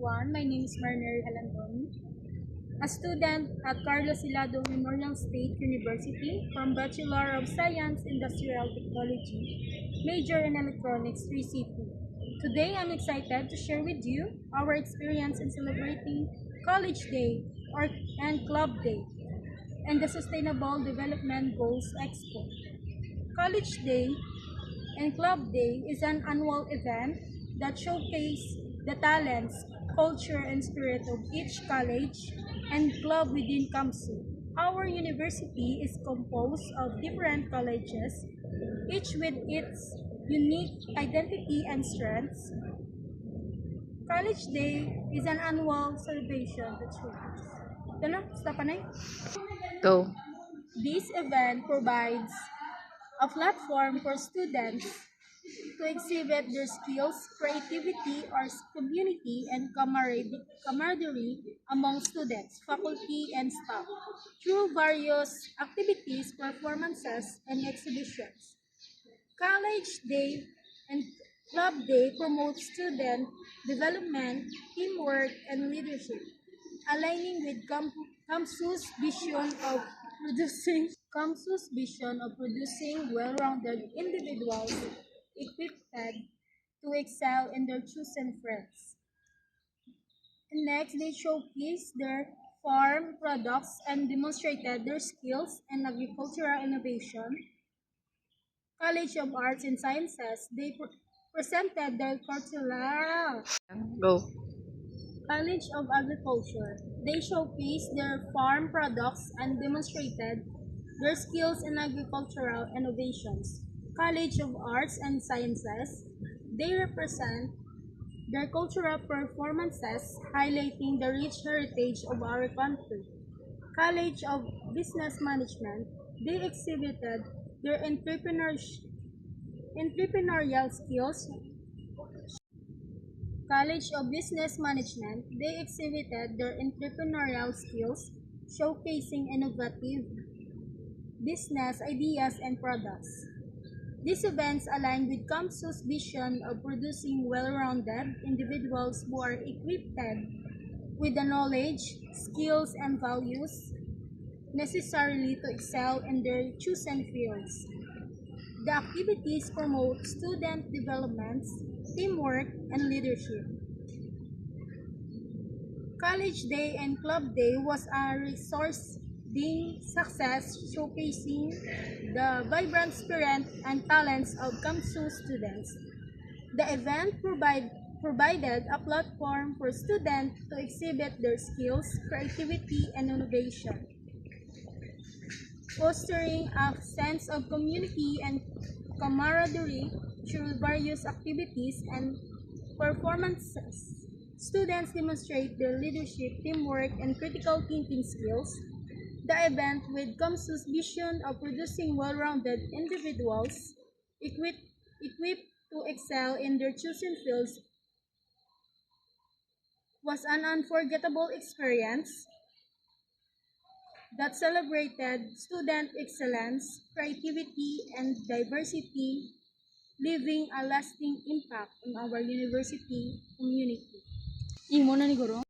everyone. My name is Marnery Halandon, a student at Carlos Hilado Memorial State University from Bachelor of Science Industrial Technology, major in Electronics 3C2. Today, I'm excited to share with you our experience in celebrating College Day and Club Day and the Sustainable Development Goals Expo. College Day and Club Day is an annual event that showcases the talents, culture, and spirit of each college and club within KAMSU. Our university is composed of different colleges, each with its unique identity and strengths. College Day is an annual celebration that showcases. Ito na, stop na eh. Go. This event provides a platform for students to exhibit their skills, creativity, or community and camaraderie among students, faculty, and staff through various activities, performances, and exhibitions. College Day and Club Day promote student development, teamwork, and leadership, aligning with KAMSU's vision of producing well-rounded individuals equipped to excel in their chosen fields. And next, they showcased their farm products and demonstrated their skills in agricultural innovation. College of Arts and Sciences, they presented their cultural. Go. College of Agriculture, they showcased their farm products and demonstrated their skills in agricultural innovations. College of Arts and Sciences, they represent their cultural performances highlighting the rich heritage of our country. College of Business Management, they exhibited their entrepreneurial skills. College of Business Management, they exhibited their entrepreneurial skills, showcasing innovative business ideas and products. These events align with KAMSU's vision of producing well-rounded individuals who are equipped with the knowledge, skills, and values necessarily to excel in their chosen fields. The activities promote student development, teamwork, and leadership. College Day and Club Day was a resource-being success showcasing the vibrant spirit and talents of KAMSU students. The event provided a platform for students to exhibit their skills, creativity, and innovation, fostering a sense of community and camaraderie through various activities and performances. Students demonstrate their leadership, teamwork, and critical thinking skills. The event, with KAMSU's vision of producing well-rounded individuals equipped to excel in their chosen fields, was an unforgettable experience that celebrated student excellence, creativity, and diversity, leaving a lasting impact on our university community. Imo na ni Guro.